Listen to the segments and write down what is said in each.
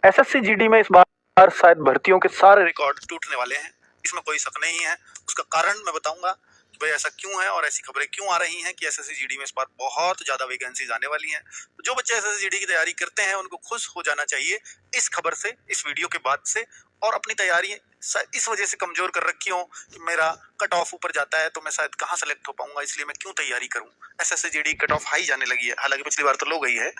SSC GD में इस बार शायद भर्तियों के सारे रिकॉर्ड टूटने वाले हैं, इसमें कोई शक नहीं है। उसका कारण मैं बताऊंगा कि भाई ऐसा क्यों है और ऐसी खबरें क्यों आ रही हैं कि एसएससी जीडी में इस बार बहुत ज्यादा वैकेंसीज आने वाली हैं। तो जो बच्चे एसएससी जीडी की तैयारी करते हैं उनको खुश हो जाना चाहिए इस खबर से, इस वीडियो के बाद से। और अपनी तैयारी इस वजह से कमजोर कर रखी हो कि मेरा कट ऑफ ऊपर जाता है तो मैं शायद कहाँ सेलेक्ट हो पाऊंगा, इसलिए मैं क्यों तैयारी करूं। SSC GD cut off high जाने लगी है, हालांकि पिछली बार तो लो गई है,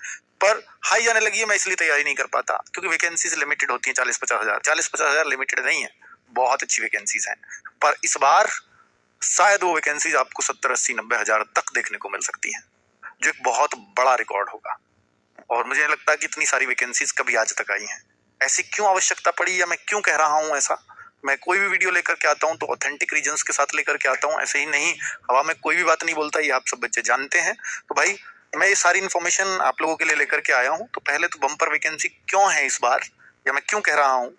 पर हाई जाने लगी है। मैं इसलिए तैयारी नहीं कर पाता क्योंकि वैकेंसीज लिमिटेड होती है 40-50 हजार। 40-50 हजार लिमिटेड नहीं है, बहुत अच्छी वैकेंसीज हैं, पर इस बार शायद वो वैकेंसीज आपको 70-80-90 हजार तक देखने को मिल सकती हैं, जो एक बहुत बड़ा रिकॉर्ड होगा। और मुझे लगता है कि इतनी सारी वैकेंसीज कभी आज तक आई हैं। ऐसी क्यों आवश्यकता पड़ी या मैं क्यों कह रहा हूं ऐसा। मैं कोई भी वीडियो लेकर के आता हूं तो ऑथेंटिक रीजंस के साथ लेकर के आता हूं, ऐसे ही नहीं हवा में कोई भी बात नहीं बोलता, ये आप सब बच्चे जानते हैं। तो भाई मैं ये सारी इन्फॉर्मेशन आप लोगों के लिए लेकर के आया हूं। तो पहले तो बम्पर वैकेंसी क्यों है इस बार, या मैं क्यों कह रहा हूं।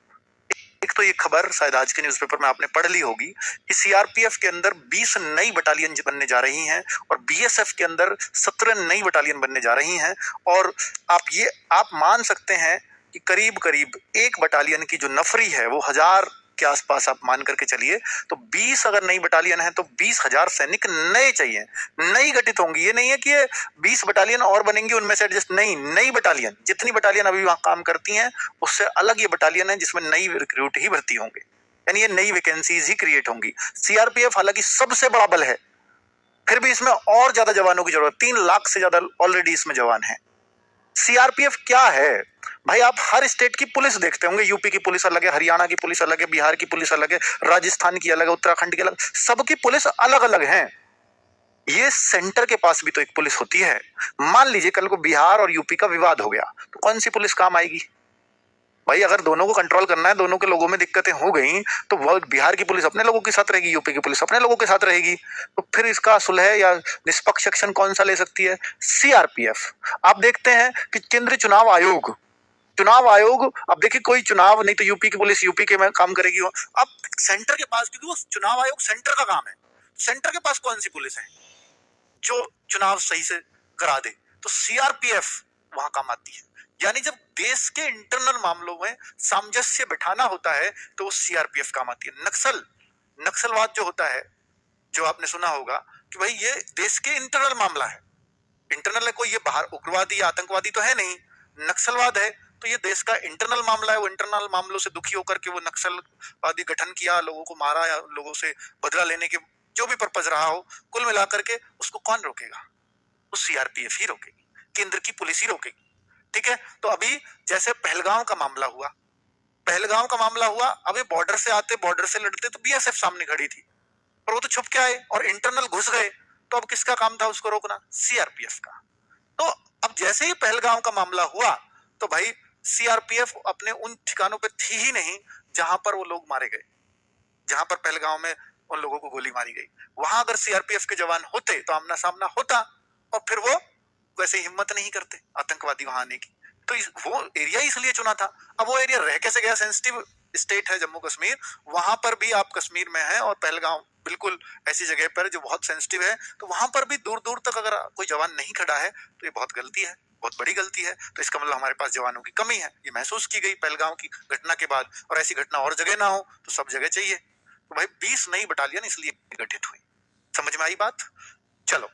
एक तो ये खबर शायद आज के न्यूज़पेपर में आपने पढ़ ली होगी कि सीआरपीएफ के अंदर 20 नई बटालियन बनने जा रही हैं और बीएसएफ के अंदर 17 नई बटालियन बनने जा रही हैं। और आप मान सकते हैं कि करीब करीब एक बटालियन की जो नफरी है वो 1000 के आसपास आप मान करके चलिए। तो 20 अगर नई बटालियन है तो 20,000 सैनिक नए चाहिए, नई गठित होंगी। ये नहीं है कि ये 20 बटालियन और बनेंगी उनमें से एडजस्ट, नहीं, नई बटालियन। जितनी बटालियन अभी वहां काम करती हैं उससे अलग ये बटालियन है जिसमें नई रिक्रूट ही भर्ती होंगे, यानी ये नई वैकेंसीज ही क्रिएट होंगी। सीआरपीएफ हालांकि सबसे बड़ा बल है, फिर भी इसमें और ज्यादा जवानों की जरूरत। 3 लाख से ज्यादा ऑलरेडी इसमें जवान है। सीआरपीएफ क्या है भाई, आप हर स्टेट की पुलिस देखते होंगे, यूपी की पुलिस अलग है, हरियाणा की पुलिस अलग है, बिहार की पुलिस अलग है, राजस्थान की अलग है, उत्तराखंड की अलग, सबकी पुलिस अलग अलग है। ये सेंटर के पास भी तो एक पुलिस होती है। मान लीजिए कल को बिहार और यूपी का विवाद हो गया तो कौन सी पुलिस काम आएगी भाई। अगर दोनों को कंट्रोल करना है, दोनों के लोगों में दिक्कतें हो गई तो वो बिहार की पुलिस अपने लोगों के साथ रहेगी, यूपी की पुलिस अपने लोगों के साथ रहेगी। तो फिर इसका सुलह या निष्पक्ष एक्शन कौन सा ले सकती है, सीआरपीएफ। आप देखते हैं कि केंद्रीय चुनाव आयोग, अब देखिए कोई चुनाव नहीं तो यूपी की पुलिस यूपी के में काम करेगी। अब सेंटर के पास, क्योंकि वो चुनाव आयोग सेंटर का काम है, सेंटर के पास कौन सी पुलिस है जो चुनाव सही से करा दे, तो सीआरपीएफ वहां काम आती है। यानी जब देश के इंटरनल मामलों में सामंजस्य बिठाना होता है तो वो सीआरपीएफ काम आती है। नक्सलवाद जो होता है, जो आपने सुना होगा कि भाई ये देश के इंटरनल मामला है, इंटरनल है, कोई ये बाहर उग्रवादी या आतंकवादी तो है नहीं, नक्सलवाद है तो ये देश का इंटरनल मामला है। वो इंटरनल मामलों से दुखी होकर के वो नक्सलवादी गठन किया, लोगों को मारा या लोगों से बदला लेने के जो भी पर्पज रहा हो, कुल मिलाकर के उसको कौन रोकेगा, वो सीआरपीएफ ही रोकेगी, केंद्र की पुलिस ही रोकेगी। ठीक है, तो अभी जैसे पहलगांव का मामला हुआ, अभी बॉर्डर से आते, बॉर्डर से लड़ते तो बीएसएफ सामने खड़ी थी, पर वो तो छुप के आए और इंटरनल घुस गए, तो अब किसका काम था उसको रोकना, सीआरपीएफ का। तो अब जैसे ही पहलगांव का मामला हुआ तो भाई सीआरपीएफ अपने उन ठिकानों पे थी ही नहीं जहां पर वो लोग मारे गए, जहां पर पहलगांव में उन लोगों को गोली मारी गई। वहां अगर सीआरपीएफ के जवान होते तो आमना सामना होता, और फिर वो वैसे हिम्मत नहीं करते आतंकवादी वहां आने की। तो वो एरिया इसलिए चुना था। अब वो एरिया रह कैसे गया, सेंसिटिव स्टेट है जम्मू कश्मीर, वहां पर भी आप कश्मीर में है और पहलगांव बिल्कुल ऐसी जगह पर जो बहुत सेंसिटिव है, तो वहां पर भी दूर दूर तक अगर कोई जवान नहीं खड़ा है तो ये बहुत गलती है, बहुत बड़ी गलती है। तो इसका मतलब हमारे पास जवानों की कमी है, ये महसूस की गई पहलगांव की घटना के बाद। और ऐसी घटना और जगह ना हो तो सब जगह चाहिए। तो भाई 20 नई बटालियन इसलिए गठित हुई, समझ में आई बात। चलो,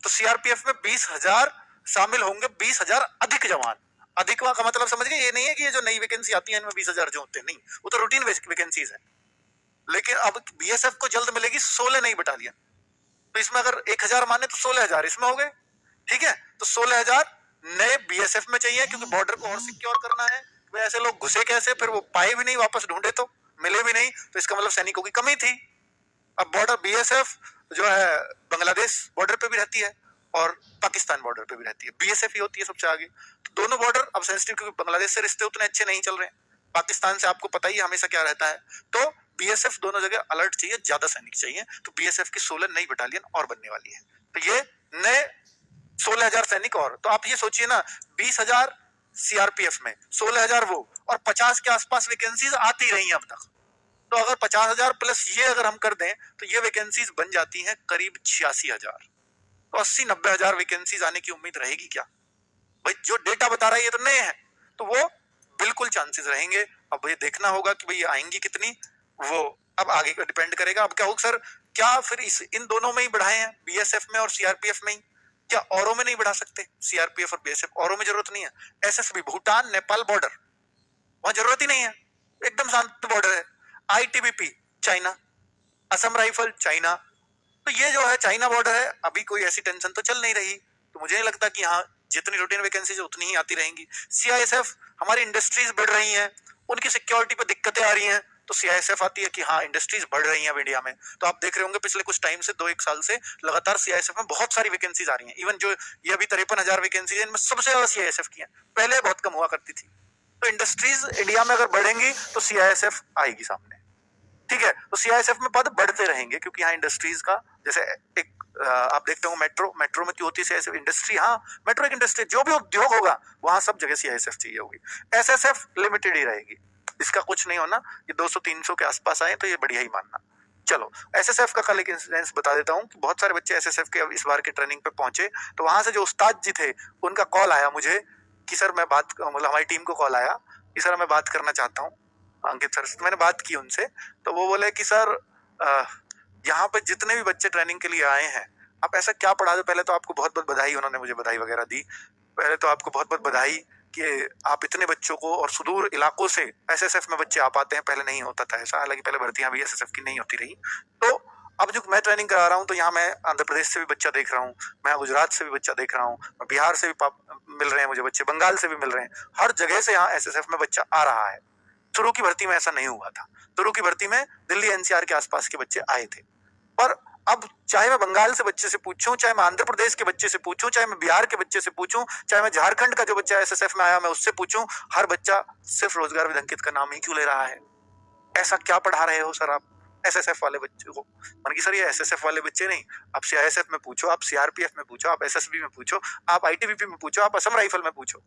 तो सीआरपीएफ में 20,000 शामिल होंगे, 20,000 अधिक जवान। अधिक का मतलब समझ गए, ये नहीं है कि ये जो नई वैकेंसी आती है इनमें 20,000 जो होते हैं, नहीं, वो तो रूटीन वैकेंसीज है। लेकिन अब बीएसएफ को जल्द मिलेगी 16 नई बटालियन, तो इसमें अगर 1,000 माने तो 16,000 इसमें हो गए। ठीक है, तो 16,000 नए बीएसएफ में चाहिए, क्योंकि बॉर्डर को और सिक्योर करना है। वे ऐसे लोग घुसे कैसे, फिर वो पाए भी नहीं, वापस ढूंढे तो मिले भी नहीं, तो इसका मतलब सैनिकों की कमी थी। अब बॉर्डर बीएसएफ जो है बांग्लादेश बॉर्डर पे भी रहती है और पाकिस्तान बॉर्डर पे भी रहती है, बीएसएफ ही होती है सबसे आगे। तो दोनों बॉर्डर अब सेंसिटिव, क्योंकि बांग्लादेश से रिश्ते उतने अच्छे नहीं चल रहे हैं, पाकिस्तान से आपको पता ही हमेशा क्या रहता है। तो बीएसएफ दोनों जगह अलर्ट चाहिए, ज्यादा सैनिक चाहिए, तो बीएसएफ की 16 नई बटालियन और बनने वाली है। तो ये नए 16,000 सैनिक और, तो आप ये सोचिए ना, 20,000 सीआरपीएफ में, 16,000 वो, और 50 के आसपास वैकेंसीज आती रही अब तक। तो अगर 50,000 प्लस ये अगर हम कर दें तो ये वैकेंसीज बन जाती हैं करीब 86,000। तो 80-90 हजार वैकेंसीज आने की उम्मीद रहेगी क्या भाई। जो डेटा बता रहा है ये तो नए हैं, तो वो बिल्कुल चांसेस रहेंगे। अब ये देखना होगा कि भाई आएंगी कितनी, वो अब आगे का डिपेंड करेगा। अब क्या होगा सर, क्या फिर इन दोनों में ही बढ़ाए हैं, बीएसएफ में और सीआरपीएफ में ही, क्या औरों में नहीं बढ़ा सकते? सीआरपीएफ और बीएसएफ औरों में जरूरत नहीं है। एसएसबी भूटान नेपाल बॉर्डर, वहां जरूरत ही नहीं है, एकदम शांत बॉर्डर है। ITBP China, Assam rifle China, तो ये जो है चाइना बॉर्डर है, अभी कोई ऐसी टेंशन तो चल नहीं रही। तो मुझे नहीं लगता कि हाँ जितनी रूटीन वैकेंसीज उतनी ही आती रहेंगी। सीआईएसएफ, हमारी इंडस्ट्रीज बढ़ रही हैं, उनकी सिक्योरिटी पे दिक्कतें आ रही हैं, तो सीआईएसएफ आती है कि हाँ इंडस्ट्रीज बढ़ रही हैं अब इंडिया में। तो आप देख रहे होंगे पिछले कुछ टाइम से 2-1 साल से लगातार सीआईएसएफ में बहुत सारी वैकेंसीज आ रही हैं। इवन जो ये अभी 53,000 वैकेंसीज है, इनमें सबसे ज्यादा सीआईएसएफ की है, पहले बहुत कम हुआ करती थी। तो इंडस्ट्रीज इंडिया में अगर बढ़ेंगी तो सीआईएसएफ आएगी सामने, ठीक है। तो सीआईएसएफ में पद बढ़ते रहेंगे क्योंकि यहाँ इंडस्ट्रीज का, जैसे एक आप देखते हो मेट्रो में क्यों होती है सीआईएसएफ इंडस्ट्री, हाँ मेट्रो एक इंडस्ट्री, जो भी उद्योग होगा वहां सब जगह सीआईएसएफ चाहिए होगी। एसएसएफ लिमिटेड ही रहेगी, इसका कुछ नहीं होना, ये 200-300 के आसपास आए तो ये बढ़िया ही मानना। चलो एसएसएफ का कल एक इंसिडेंस बता देता हूँ कि बहुत सारे बच्चे एसएसएफ के इस बार के ट्रेनिंग पे पहुंचे, तो वहां से जो उस्ताद जी थे उनका कॉल आया मुझे कि सर मैं बात, मतलब हमारी टीम को कॉल आया कि सर मैं बात करना चाहता हूँ अंकित सर से। मैंने बात की उनसे, तो वो बोले कि सर यहाँ पे जितने भी बच्चे ट्रेनिंग के लिए आए हैं आप ऐसा क्या पढ़ा दो। पहले तो आपको बहुत बहुत बधाई, उन्होंने मुझे बधाई वगैरह दी। पहले तो आपको बहुत बहुत बधाई कि आप इतने बच्चों को, और सुदूर इलाकों से एसएसएफ में बच्चे आ पाते हैं, पहले नहीं होता था ऐसा, हालांकि पहले भर्तियां भी एसएसएफ की नहीं होती रही। तो अब जो मैं ट्रेनिंग करा रहा हूँ तो यहाँ मैं आंध्र प्रदेश से भी बच्चा देख रहा हूँ, मैं गुजरात से भी बच्चा देख रहा हूँ, बिहार से भी मिल रहे हैं मुझे बच्चे, बंगाल से भी मिल रहे हैं, हर जगह से यहाँ एसएसएफ में बच्चा आ रहा है। शुरू की भर्ती में ऐसा नहीं हुआ था, शुरू की भर्ती में दिल्ली एनसीआर के आसपास के बच्चे आए थे, पर अब चाहे मैं बंगाल से बच्चे से पूछूं, चाहे मैं आंध्र प्रदेश के बच्चे से पूछूं, चाहे मैं बिहार के बच्चे से पूछूं, चाहे मैं झारखंड का जो बच्चा एसएसएफ में आया मैं उससे पूछूं, हर बच्चा सिर्फ रोजगार विद अंकित का नाम ही क्यों ले रहा है? ऐसा क्या पढ़ा रहे हो सर आप एसएसएफ वाले बच्चे को? मान की सर ये एसएसएफ वाले बच्चे नहीं, आप सीआईएसएफ में पूछो, आप सीआरपीएफ में पूछो, आप एसएसबी में पूछो, आप आईटीबीपी में पूछो, आप असम राइफल में पूछो,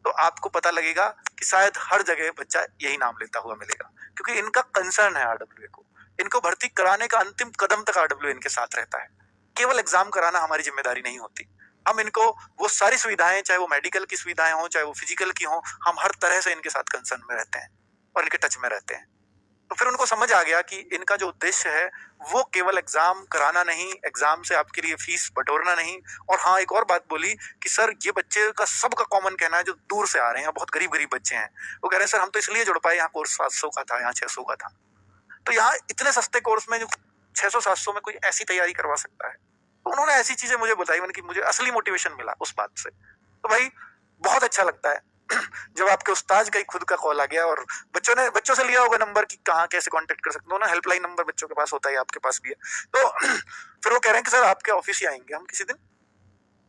तो आपको पता लगेगा कि शायद हर जगह बच्चा यही नाम लेता हुआ मिलेगा, क्योंकि इनका कंसर्न है आरडब्ल्यूए को, इनको भर्ती कराने का अंतिम कदम तक आरडब्ल्यूए इनके साथ रहता है। केवल एग्जाम कराना हमारी जिम्मेदारी नहीं होती, हम इनको वो सारी सुविधाएं, चाहे वो मेडिकल की सुविधाएं हो, चाहे वो फिजिकल की हो, हम हर तरह से इनके साथ कंसर्न में रहते हैं और इनके टच में रहते हैं। तो फिर उनको समझ आ गया कि इनका जो उद्देश्य है वो केवल एग्जाम कराना नहीं, एग्जाम से आपके लिए फीस बटोरना नहीं। और हाँ, एक और बात बोली कि सर ये बच्चे का सबका कॉमन कहना है जो दूर से आ रहे हैं, बहुत गरीब बच्चे हैं, वो कह रहे हैं सर हम तो इसलिए जुड़ पाए, यहाँ कोर्स 700 का था, यहाँ 600 का था, तो यहाँ इतने सस्ते कोर्स में जो 600-700 में कोई ऐसी तैयारी करवा सकता है। तो उन्होंने ऐसी चीजें मुझे बताई, मैंने कि मुझे असली मोटिवेशन मिला उस बात से। तो भाई बहुत अच्छा लगता है जब आपके उस्ताद का ही खुद का कॉल आ गया, और बच्चों से लिया होगा नंबर कि कहाँ कैसे कांटेक्ट कर सकते हो ना, हेल्पलाइन नंबर बच्चों के पास होता है, आपके पास भी है। तो फिर वो कह रहे हैं कि सर आपके ऑफिस ही आएंगे हम किसी दिन,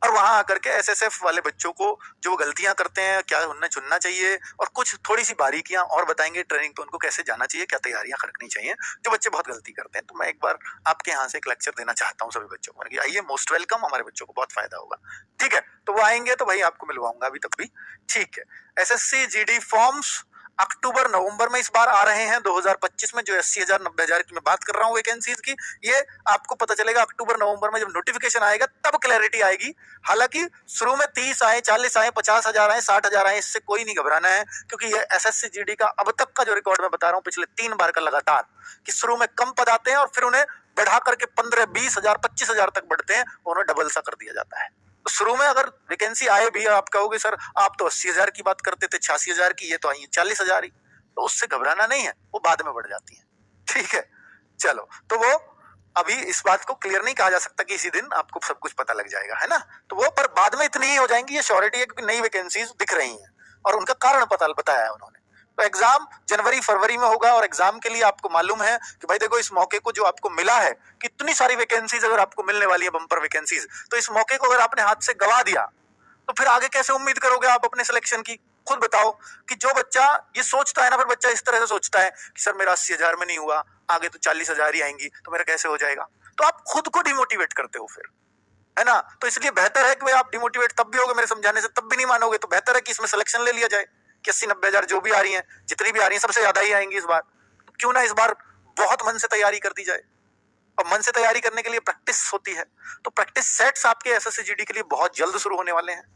और वहां आकर के एसएसएफ वाले बच्चों को जो गलतियां करते हैं क्या उन्हें चुनना चाहिए, और कुछ थोड़ी सी बारीकियां और बताएंगे ट्रेनिंग पे उनको कैसे जाना चाहिए, क्या तैयारियां रखनी चाहिए जो बच्चे बहुत गलती करते हैं। तो मैं एक बार आपके यहाँ से एक लेक्चर देना चाहता हूँ सभी बच्चों को, आइए, मोस्ट वेलकम, हमारे बच्चों को बहुत फायदा होगा। ठीक है, तो वो आएंगे तो भाई आपको मिलवाऊंगा अभी तक भी, ठीक है। एसएससी जीडी फॉर्म्स अक्टूबर नवंबर में इस बार आ रहे हैं 2025 में, जो 80,000 90,000 की मैं बात कर रहा हूँ वैकेंसीज की, ये आपको पता चलेगा अक्टूबर नवंबर में जब नोटिफिकेशन आएगा तब क्लैरिटी आएगी। हालांकि शुरू में 30 आए, 40 आए, 50,000 आए, 60,000 आए, इससे कोई नहीं घबराना है, क्योंकि ये एसएससी जीडी का अब तक का जो रिकॉर्ड मैं बता रहा हूँ पिछले 3 बार का लगातार, कि शुरू में कम पद आते हैं और फिर उन्हें बढ़ा करके 15,000-20,000 25,000 तक बढ़ते हैं, उन्हें डबल सा कर दिया जाता है। तो शुरू में अगर वैकेंसी आए भी, आप कहोगे सर आप तो 80,000 की बात करते थे, 86,000 की, ये तो आई 40,000 ही, तो उससे घबराना नहीं है, वो बाद में बढ़ जाती है, ठीक है। चलो, तो वो अभी इस बात को क्लियर नहीं कहा जा सकता कि इसी दिन आपको सब कुछ पता लग जाएगा, है ना, तो वो पर बाद में इतनी ही हो जाएंगी, ये श्योरिटी है, क्योंकि नई वैकेंसीज दिख रही हैं और उनका कारण बताया है उन्होंने। तो एग्जाम जनवरी फरवरी में होगा, और एग्जाम के लिए आपको मालूम है कि भाई देखो इस मौके को जो आपको मिला है, कितनी सारी वैकेंसीज अगर आपको मिलने वाली है, बम्पर वैकेंसीज, तो इस मौके को अगर आपने हाथ से गवा दिया तो फिर आगे कैसे उम्मीद करोगे आप अपने सिलेक्शन की? खुद बताओ कि जो बच्चा ये सोचता है ना, फिर बच्चा इस तरह से सोचता है कि सर मेरा 80,000 में नहीं हुआ, आगे तो 40,000 ही आएंगी, तो मेरा कैसे हो जाएगा, तो आप खुद को डिमोटिवेट करते हो फिर, है ना। तो इसलिए बेहतर है कि भाई आप डिमोटिवेट तब भी होगे मेरे समझाने से, तब भी नहीं मानोगे, तो बेहतर है कि इसमें सिलेक्शन ले लिया जाए कि 80-90,000 जो भी आ रही हैं, जितनी भी आ रही हैं, सबसे ज्यादा ही आएंगी इस बार, तो क्यों ना इस बार बहुत मन से तैयारी कर दी जाए। और मन से तैयारी करने के लिए प्रैक्टिस होती है, तो प्रैक्टिस सेट्स आपके एसएससी जीडी के लिए बहुत जल्द शुरू होने वाले हैं।